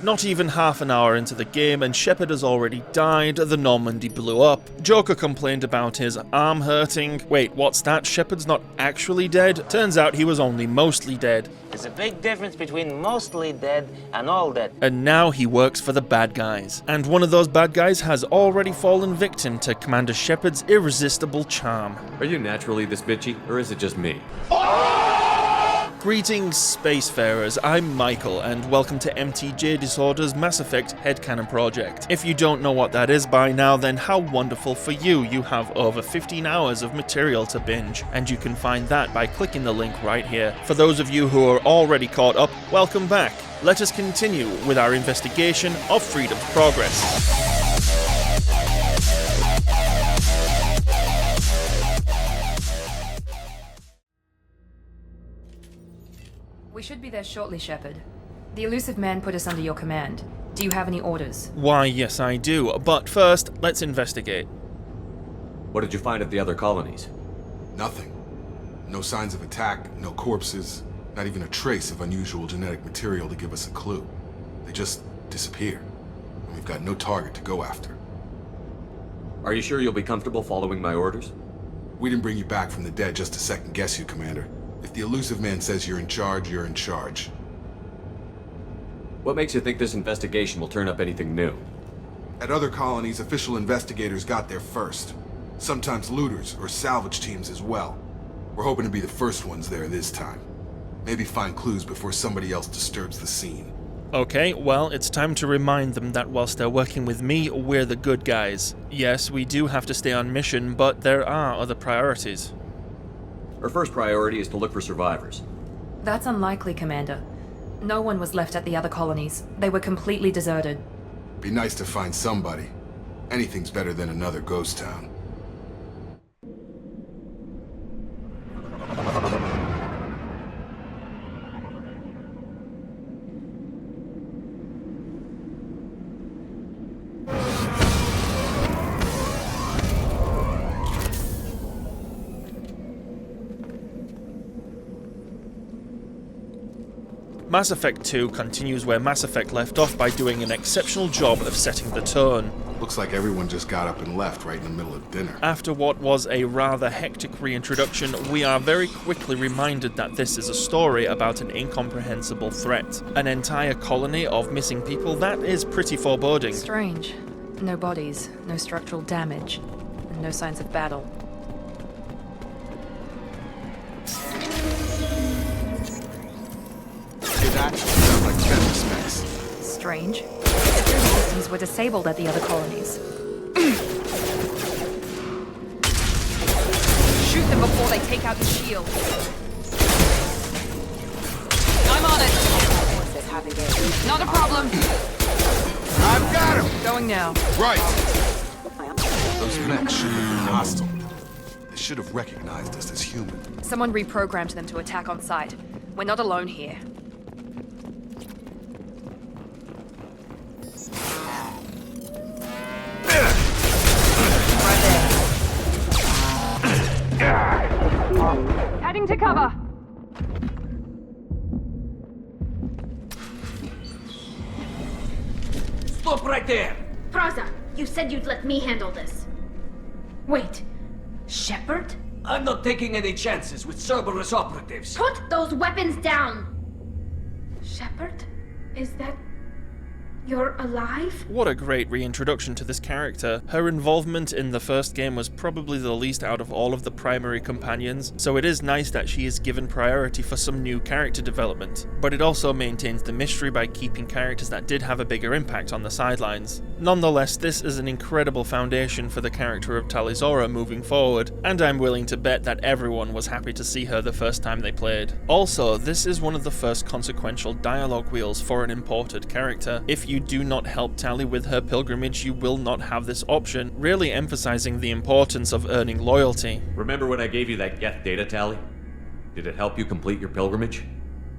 Not even half an hour into the game and Shepard has already died, the Normandy blew up, Joker complained about his arm hurting. Wait, what's that? Shepard's not actually dead? Turns out he was only mostly dead. There's a big difference between mostly dead and all dead. And now he works for the bad guys. And one of those bad guys has already fallen victim to Commander Shepard's irresistible charm. Are you naturally this bitchy, or is it just me? Greetings, Spacefarers, I'm Mykul, and welcome to MTJ Disorder's Mass Effect Head Canon project. If you don't know what that is by now, then how wonderful for you. You have over 15 hours of material to binge, and you can find that by clicking the link right here. For those of you who are already caught up, welcome back. Let us continue with our investigation of Freedom's progress. We should be there shortly, Shepard. The elusive man put us under your command. Do you have any orders? Why, yes I do, but first, let's investigate. What did you find at the other colonies? Nothing. No signs of attack, no corpses, not even a trace of unusual genetic material to give us a clue. They just disappeared, and we've got no target to go after. Are you sure you'll be comfortable following my orders? We didn't bring you back from the dead just to second guess you, Commander. If the elusive man says you're in charge, you're in charge. What makes you think this investigation will turn up anything new? At other colonies, official investigators got there first. Sometimes looters or salvage teams as well. We're hoping to be the first ones there this time. Maybe find clues before somebody else disturbs the scene. Okay, well, it's time to remind them that whilst they're working with me, we're the good guys. Yes, we do have to stay on mission, but there are other priorities. Our first priority is to look for survivors. That's unlikely, Commander. No one was left at the other colonies. They were completely deserted. Be nice to find somebody. Anything's better than another ghost town. Mass Effect 2 continues where Mass Effect left off by doing an exceptional job of setting the tone. Looks like everyone just got up and left right in the middle of dinner. After what was a rather hectic reintroduction, we are very quickly reminded that this is a story about an incomprehensible threat. An entire colony of missing people, that is pretty foreboding. Strange. No bodies, no structural damage, and no signs of battle. That sounds like Fenris specs. Strange. Security systems were disabled at the other colonies. Shoot them before they take out the shield. I'm on it. Not a problem. I've got him! Going now. Right! Those mechs should have been hostile. They should have recognized us as human. Someone reprogrammed them to attack on sight. We're not alone here. Heading to cover. Stop right there! Praza, you said you'd let me handle this. Wait, Shepard? I'm not taking any chances with Cerberus operatives. Put those weapons down! Shepard? Is that... you're alive? What a great reintroduction to this character. Her involvement in the first game was probably the least out of all of the primary companions, so it is nice that she is given priority for some new character development. But it also maintains the mystery by keeping characters that did have a bigger impact on the sidelines. Nonetheless, this is an incredible foundation for the character of Tali'Zorah moving forward, and I'm willing to bet that everyone was happy to see her the first time they played. Also, this is one of the first consequential dialogue wheels for an imported character. If you do not help Tali with her pilgrimage, you will not have this option, really emphasizing the importance of earning loyalty. Remember when I gave you that Geth data tally? Did it help you complete your pilgrimage?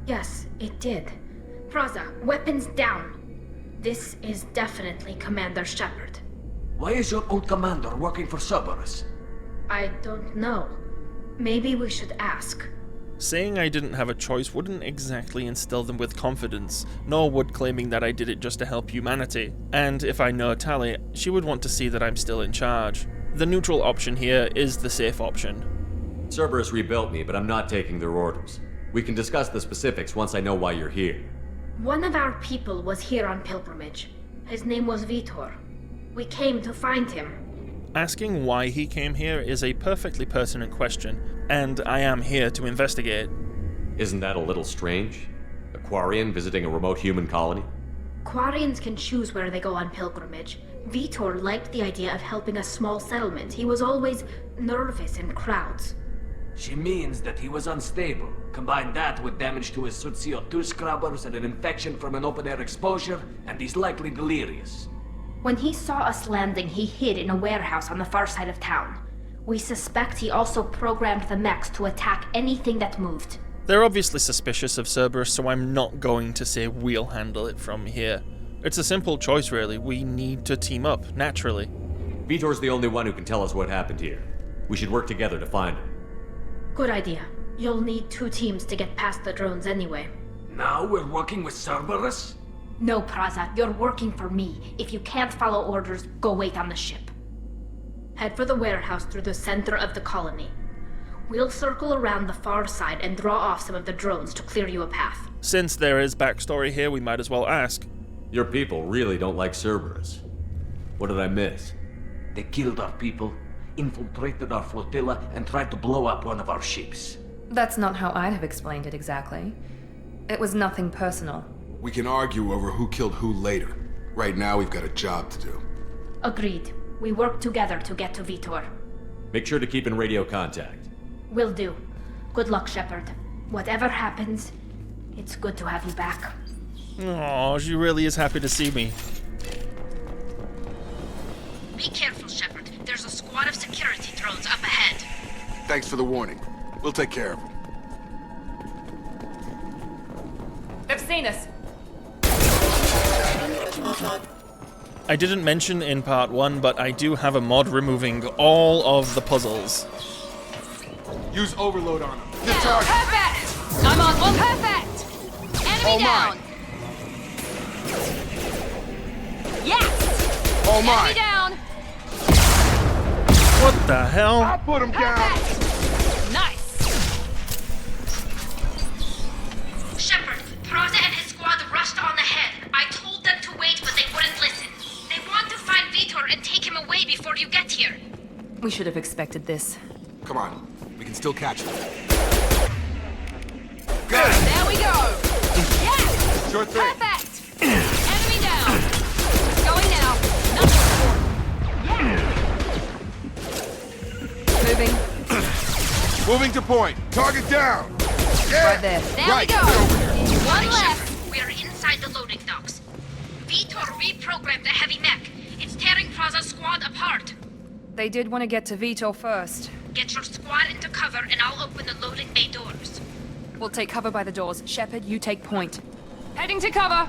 Yes, it did. Praza, weapons down. This is definitely Commander Shepard. Why is your old commander working for Cerberus? I don't know. Maybe we should ask. Saying I didn't have a choice wouldn't exactly instill them with confidence, nor would claiming that I did it just to help humanity. And if I know Tali, she would want to see that I'm still in charge. The neutral option here is the safe option. Cerberus rebuilt me, but I'm not taking their orders. We can discuss the specifics once I know why you're here. One of our people was here on pilgrimage. His name was Vitor. We came to find him. Asking why he came here is a perfectly pertinent question, and I am here to investigate. Isn't that a little strange? A Quarian visiting a remote human colony? Quarians can choose where they go on pilgrimage. Vitor liked the idea of helping a small settlement. He was always nervous in crowds. She means that he was unstable. Combine that with damage to his CO2 scrubbers and an infection from an open-air exposure, and he's likely delirious. When he saw us landing, he hid in a warehouse on the far side of town. We suspect he also programmed the mechs to attack anything that moved. They're obviously suspicious of Cerberus, so I'm not going to say we'll handle it from here. It's a simple choice, really. We need to team up, naturally. Vitor's the only one who can tell us what happened here. We should work together to find him. Good idea. You'll need 2 teams to get past the drones anyway. Now we're working with Cerberus? No, Praza, you're working for me. If you can't follow orders, go wait on the ship. Head for the warehouse through the center of the colony. We'll circle around the far side and draw off some of the drones to clear you a path. Since there is backstory here, we might as well ask. Your people really don't like Cerberus. What did I miss? They killed our people, infiltrated our flotilla, and tried to blow up one of our ships. That's not how I'd have explained it exactly. It was nothing personal. We can argue over who killed who later. Right now, we've got a job to do. Agreed. We work together to get to Vitor. Make sure to keep in radio contact. Will do. Good luck, Shepard. Whatever happens, it's good to have you back. Aw, she really is happy to see me. Be careful, Shepard. There's a squad of security drones up ahead. Thanks for the warning. We'll take care of them. They've seen us. I didn't mention in part 1, but I do have a mod removing all of the puzzles. Use overload on them. Get Yeah, target. perfect! I'm on one, perfect! Enemy All down! mine. Yes! All Enemy mine. down! What the hell? I'll put them down. Perfect! Nice! Shepard, Praza and his squad rushed on ahead. I told them to wait, but they wouldn't listen. They want to find Vitor and take him away before you get here. We should have expected this. Come on. We can still catch them. There we go! Yes! Sure thing. Perfect! Enemy down! Going now. Nothing. Moving. Moving to point. Target down. Right there. There Right, we go! get over here. One Shepard, left. we are inside the loading docks. Vitor reprogrammed the heavy mech. It's tearing Praza's squad apart. They did want to get to Vitor first. Get your squad into cover and I'll open the loading bay doors. We'll take cover by the doors. Shepard, you take point. Heading to cover.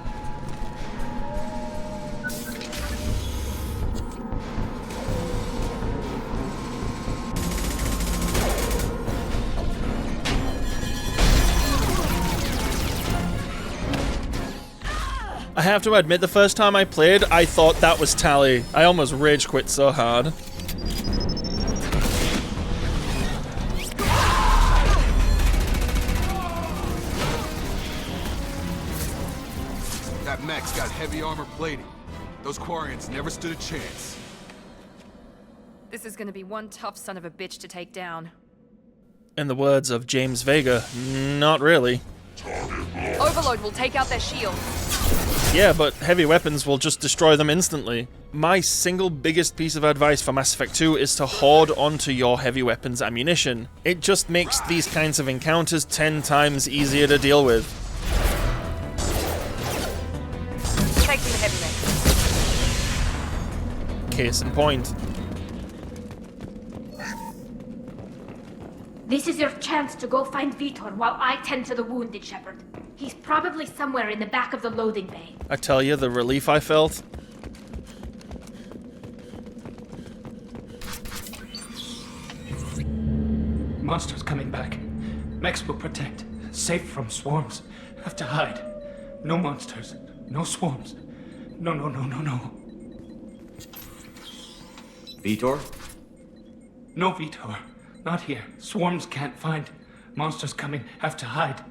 I have to admit, the first time I played, I thought that was Tali. I almost rage quit so hard. That mech's got heavy armor plating. Those Quarians never stood a chance. This is going to be one tough son of a bitch to take down. In the words of James Vega, not really. Overload will take out their shield. Yeah, but heavy weapons will just destroy them instantly. My single biggest piece of advice for Mass Effect 2 is to hoard onto your heavy weapons ammunition. It just makes these kinds of encounters 10 times easier to deal with. Taking the heavy mech. Case in point. This is your chance to go find Vitor while I tend to the wounded, Shepard. He's probably somewhere in the back of the loading bay. I tell you, the relief I felt. Monster's coming back. Mechs will protect. Safe from swarms. Have to hide. No monsters. No swarms. No. Vitor? No, Vitor. Not here. Swarms can't find. Monsters coming. Have to hide.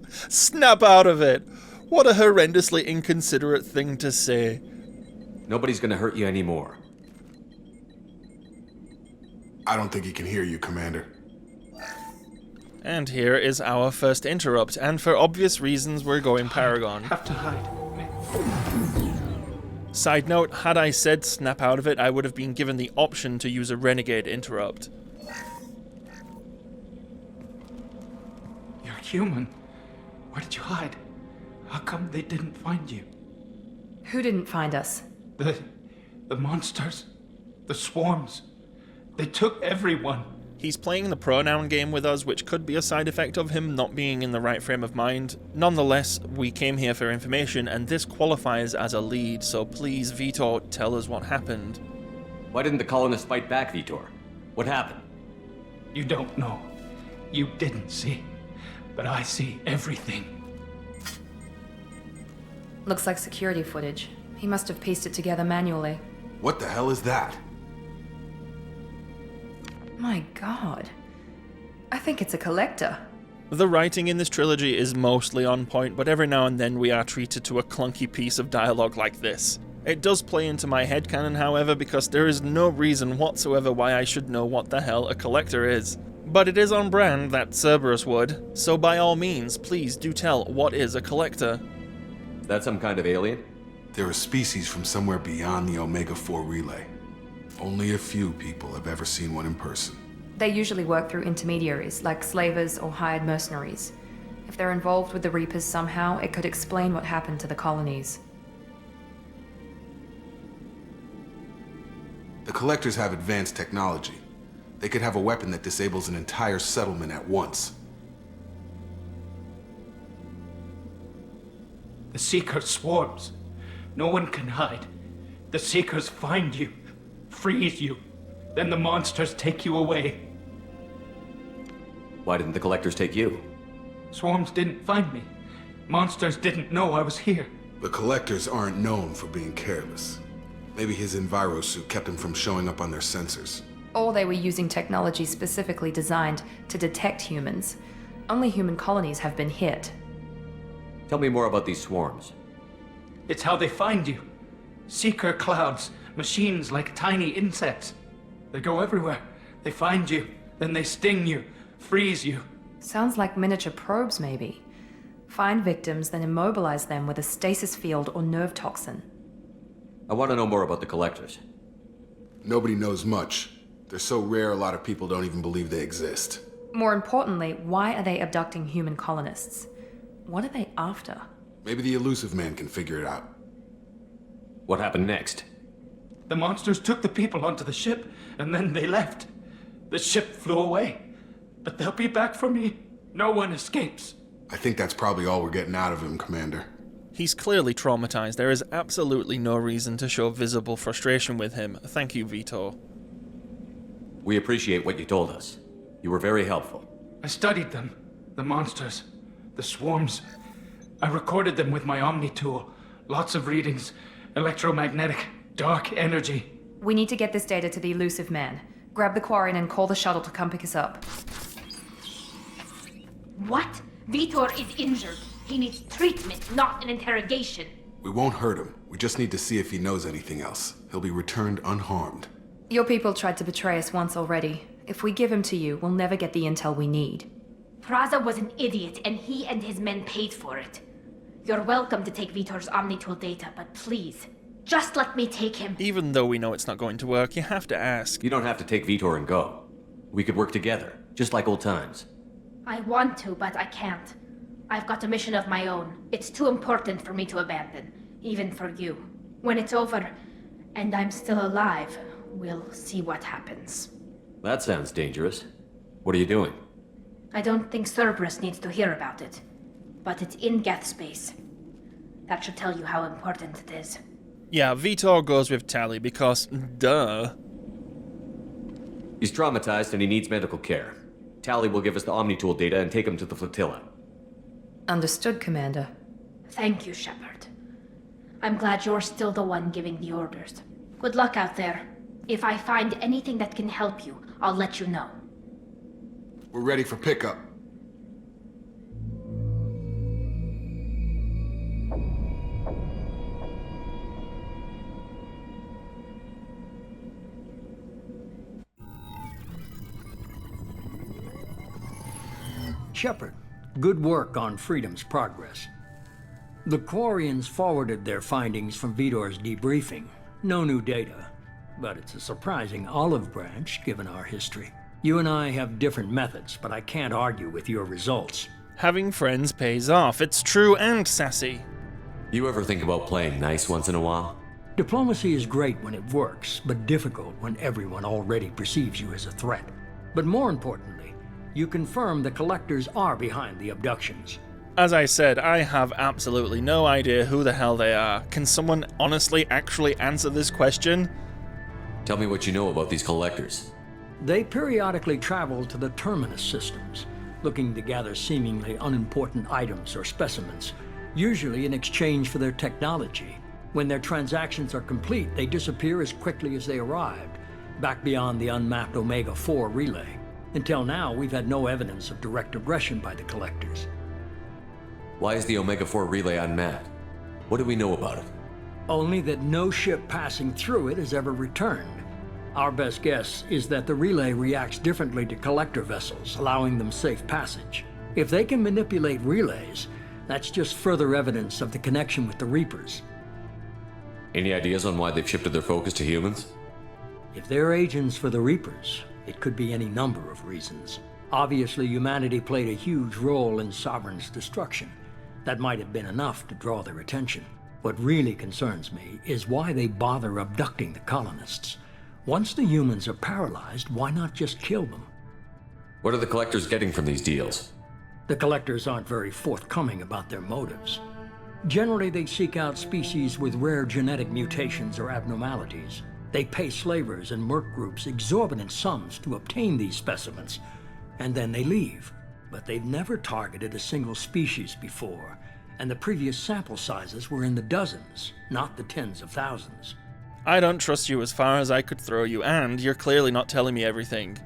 Snap out of it! What a horrendously inconsiderate thing to say. Nobody's gonna hurt you anymore. I don't think he can hear you, Commander. And here is our first interrupt, and for obvious reasons we're going Paragon. Have to hide. Side note, had I said snap out of it, I would have been given the option to use a Renegade interrupt. You're human. Where did you hide? How come they didn't find you? Who didn't find us? The monsters. The swarms. They took everyone. He's playing the pronoun game with us, which could be a side effect of him not being in the right frame of mind. Nonetheless, we came here for information, and this qualifies as a lead, so please, Vitor, tell us what happened. Why didn't the colonists fight back, Vitor? What happened? You don't know. You didn't see. But I see everything. Looks like security footage. He must have pieced it together manually. What the hell is that? My god. I think it's a collector. The writing in this trilogy is mostly on point, but every now and then we are treated to a clunky piece of dialogue like this. It does play into my headcanon, however, because there is no reason whatsoever why I should know what the hell a collector is. But it is on brand that Cerberus would, so by all means, please do tell what is a collector. Is that some kind of alien? They're a species from somewhere beyond the Omega-4 relay. Only a few people have ever seen one in person. They usually work through intermediaries, like slavers or hired mercenaries. If they're involved with the Reapers somehow, it could explain what happened to the colonies. The Collectors have advanced technology. They could have a weapon that disables an entire settlement at once. The Seeker swarms. No one can hide. The Seekers find you, freeze you, then the monsters take you away. Why didn't the collectors take you? Swarms didn't find me. Monsters didn't know I was here. The Collectors aren't known for being careless. Maybe his enviro suit kept him from showing up on their sensors. Or they were using technology specifically designed to detect humans. Only human colonies have been hit. Tell me more about these swarms. It's how they find you. Seeker clouds, machines like tiny insects. They go everywhere. They find you, then they sting you, freeze you. Sounds like miniature probes, maybe. Find victims, then immobilize them with a stasis field or nerve toxin. I want to know more about the collectors. Nobody knows much. They're so rare a lot of people don't even believe they exist. More importantly, why are they abducting human colonists? What are they after? Maybe the Elusive Man can figure it out. What happened next? The monsters took the people onto the ship, and then they left. The ship flew away. But they'll be back for me. No one escapes. I think that's probably all we're getting out of him, Commander. He's clearly traumatized. There is absolutely no reason to show visible frustration with him. Thank you, Vitor. We appreciate what you told us. You were very helpful. I studied them. The monsters. The swarms. I recorded them with my Omni tool. Lots of readings. Electromagnetic. Dark energy. We need to get this data to the Elusive Man. Grab the Quarian and call the shuttle to come pick us up. What? Vitor is injured. He needs treatment, not an interrogation. We won't hurt him. We just need to see if he knows anything else. He'll be returned unharmed. Your people tried to betray us once already. If we give him to you, we'll never get the intel we need. Praza was an idiot, and he and his men paid for it. You're welcome to take Vitor's Omnitool data, but please, just let me take him. Even though we know it's not going to work, you have to ask. You don't have to take Vitor and go. We could work together, just like old times. I want to, but I can't. I've got a mission of my own. It's too important for me to abandon, even for you. When it's over, and I'm still alive, we'll see what happens. That sounds dangerous. What are you doing? I don't think Cerberus needs to hear about it, but it's in Geth space. That should tell you how important it is. Yeah, Vitor goes with Tally because, duh. He's traumatized and he needs medical care. Tally will give us the Omni-Tool data and take them to the flotilla. Understood, Commander. Thank you, Shepard. I'm glad you're still the one giving the orders. Good luck out there. If I find anything that can help you, I'll let you know. We're ready for pickup. Shepard, good work on Freedom's progress. The Quarians forwarded their findings from Vidor's debriefing. No new data, but it's a surprising olive branch given our history. You and I have different methods, but I can't argue with your results. Having friends pays off. It's true and sassy. You ever think about playing nice once in a while? Diplomacy is great when it works, but difficult when everyone already perceives you as a threat. But more importantly, you confirm the Collectors are behind the abductions. As I said, I have absolutely no idea who the hell they are. Can someone honestly actually answer this question? Tell me what you know about these Collectors. They periodically travel to the Terminus systems, looking to gather seemingly unimportant items or specimens, usually in exchange for their technology. When their transactions are complete, they disappear as quickly as they arrived, back beyond the unmapped Omega-4 relay. Until now, we've had no evidence of direct aggression by the Collectors. Why is the Omega-4 relay unmapped? What do we know about it? Only that no ship passing through it has ever returned. Our best guess is that the relay reacts differently to Collector vessels, allowing them safe passage. If they can manipulate relays, that's just further evidence of the connection with the Reapers. Any ideas on why they've shifted their focus to humans? If they're agents for the Reapers, it could be any number of reasons. Obviously, humanity played a huge role in Sovereign's destruction. That might have been enough to draw their attention. What really concerns me is why they bother abducting the colonists. Once the humans are paralyzed, why not just kill them? What are the Collectors getting from these deals? The Collectors aren't very forthcoming about their motives. Generally, they seek out species with rare genetic mutations or abnormalities. They pay slavers and merc groups exorbitant sums to obtain these specimens, and then they leave. But they've never targeted a single species before, and the previous sample sizes were in the dozens, not the tens of thousands. I don't trust you as far as I could throw you, and you're clearly not telling me everything.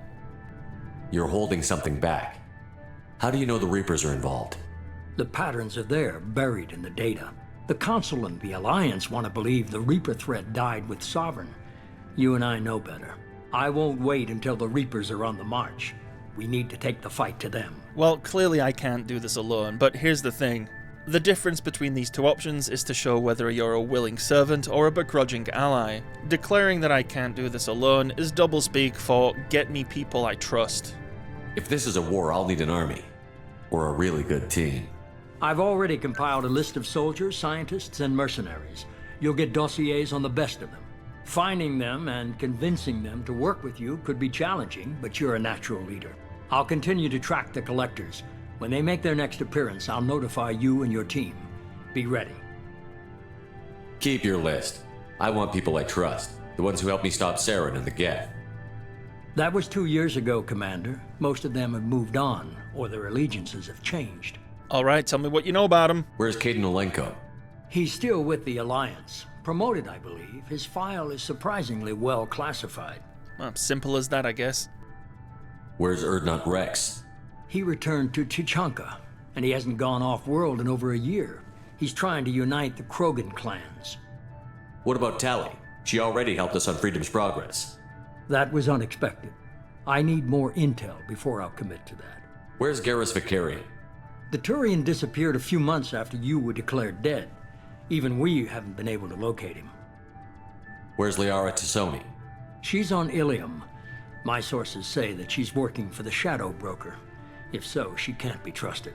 You're holding something back. How do you know the Reapers are involved? The patterns are there, buried in the data. The Council and the Alliance want to believe the Reaper threat died with Sovereign. You and I know better. I won't wait until the Reapers are on the march. We need to take the fight to them. Well, clearly I can't do this alone, but here's the thing. The difference between these two options is to show whether you're a willing servant or a begrudging ally. Declaring that I can't do this alone is doublespeak for get me people I trust. If this is a war, I'll need an army. Or a really good team. I've already compiled a list of soldiers, scientists, and mercenaries. You'll get dossiers on the best of them. Finding them and convincing them to work with you could be challenging, but you're a natural leader. I'll continue to track the Collectors. When they make their next appearance, I'll notify you and your team. Be ready. Keep your list. I want people I trust. The ones who helped me stop Saren and the Geth. That was 2 years ago, Commander. Most of them have moved on, or their allegiances have changed. Alright, tell me what you know about him. Where's Caden Olenko? He's still with the Alliance. Promoted, I believe. His file is surprisingly well classified. Simple as that, I guess. Where's Erdnot Rex? He returned to Chichanka, and he hasn't gone off-world in over a year. He's trying to unite the Krogan clans. What about Tally? She already helped us on Freedom's progress. That was unexpected. I need more intel before I'll commit to that. Where's Garrus Vicarian? The Turian disappeared a few months after you were declared dead. Even we haven't been able to locate him. Where's Liara Tassoni? She's on Ilium. My sources say that she's working for the Shadow Broker. If so, she can't be trusted.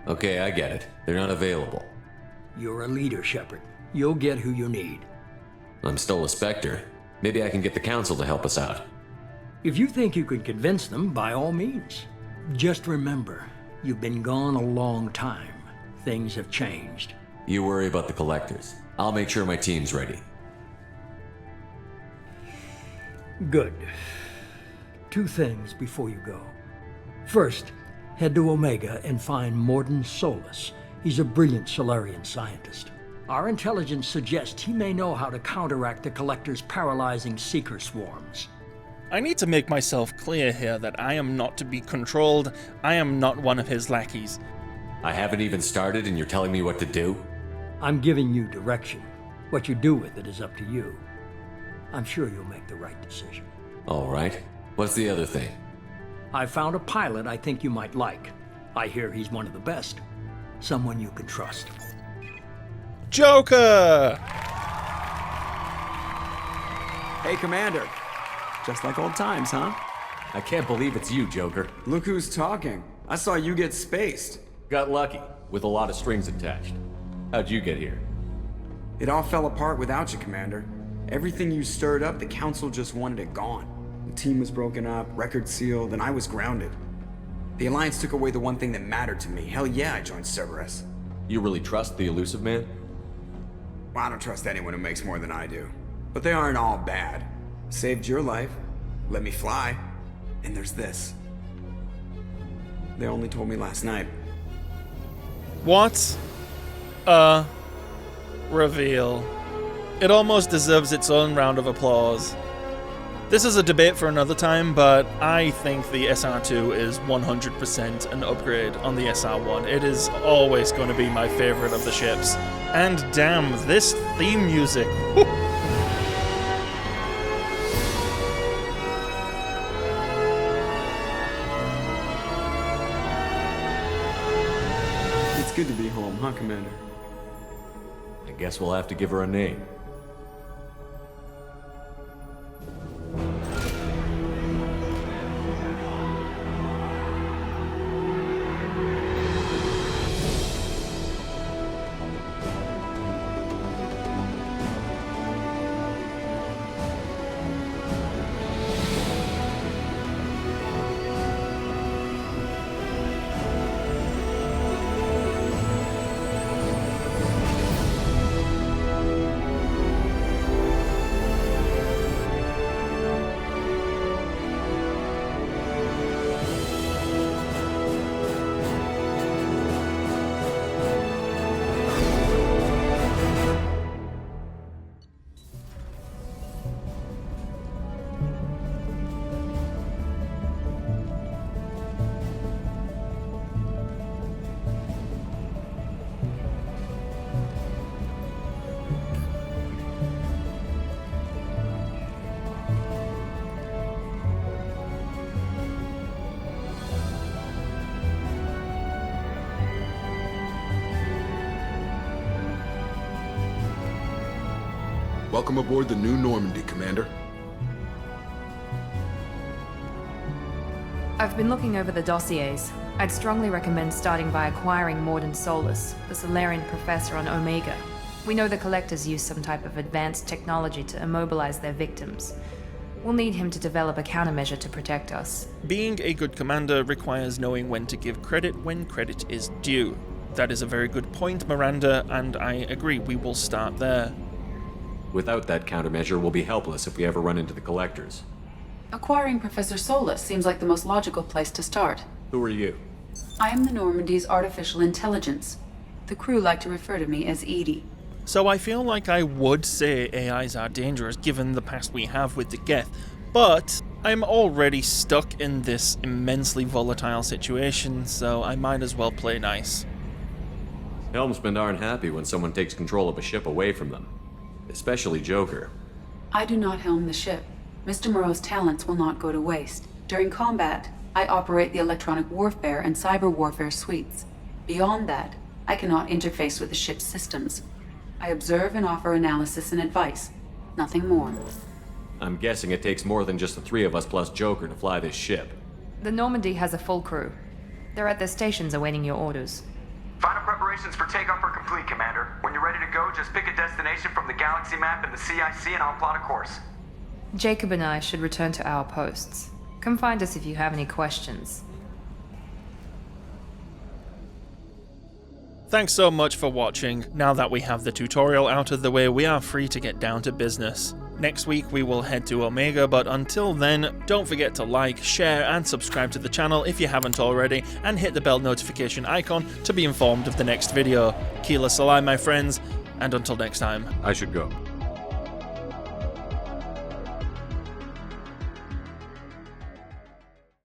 Okay, I get it. They're not available. You're a leader, Shepard. You'll get who you need. I'm still a Spectre. Maybe I can get the Council to help us out. If you think you can convince them, by all means. Just remember, you've been gone a long time. Things have changed. You worry about the Collectors. I'll make sure my team's ready. Good. 2 things before you go. First, head to Omega and find Morden Solus. He's a brilliant Solarian scientist. Our intelligence suggests he may know how to counteract the Collector's paralyzing Seeker swarms. I need to make myself clear here that I am not to be controlled. I am not one of his lackeys. I haven't even started and you're telling me what to do? I'm giving you direction. What you do with it is up to you. I'm sure you'll make the right decision. All right. What's the other thing? I found a pilot I think you might like. I hear he's one of the best. Someone you can trust. Joker! Hey, Commander. Just like old times, huh? I can't believe it's you, Joker. Look who's talking. I saw you get spaced. Got lucky, with a lot of strings attached. How'd you get here? It all fell apart without you, Commander. Everything you stirred up, the Council just wanted it gone. The team was broken up, records sealed, and I was grounded. The Alliance took away the one thing that mattered to me. Hell yeah, I joined Cerberus. You really trust the Elusive Man? Well, I don't trust anyone who makes more than I do. But they aren't all bad. Saved your life, let me fly, and there's this. They only told me last night. What a reveal. It almost deserves its own round of applause. This is a debate for another time, but I think the SR2 is 100% an upgrade on the SR1. It is always going to be my favorite of the ships. And damn, this theme music. Whew. It's good to be home, huh, Commander? I guess we'll have to give her a name. Welcome aboard the New Normandy, Commander. I've been looking over the dossiers. I'd strongly recommend starting by acquiring Morden Solus, the Solarian professor on Omega. We know the Collectors use some type of advanced technology to immobilize their victims. We'll need him to develop a countermeasure to protect us. Being a good commander requires knowing when to give credit when credit is due. That is a very good point, Miranda, and I agree, we will start there. Without that countermeasure, we'll be helpless if we ever run into the Collectors. Acquiring Professor Solus seems like the most logical place to start. Who are you? I am the Normandy's artificial intelligence. The crew like to refer to me as Edie. So I feel like I would say AIs are dangerous given the past we have with the Geth, but I'm already stuck in this immensely volatile situation, so I might as well play nice. Helmsmen aren't happy when someone takes control of a ship away from them. Especially Joker. I do not helm the ship. Mr. Moreau's talents will not go to waste. During combat, I operate the electronic warfare and cyber warfare suites. Beyond that, I cannot interface with the ship's systems. I observe and offer analysis and advice. Nothing more. I'm guessing it takes more than just the 3 of us plus Joker to fly this ship. The Normandy has a full crew. They're at their stations awaiting your orders. Final preparations for takeoff are complete, Commander. When you're ready to go, just pick a destination from the galaxy map and the CIC and I'll plot a course. Jacob and I should return to our posts. Come find us if you have any questions. Thanks so much for watching. Now that we have the tutorial out of the way, we are free to get down to business. Next week we will head to Omega, but until then, don't forget to like, share, and subscribe to the channel if you haven't already, and hit the bell notification icon to be informed of the next video. Keela Salai, my friends, and until next time. I should go.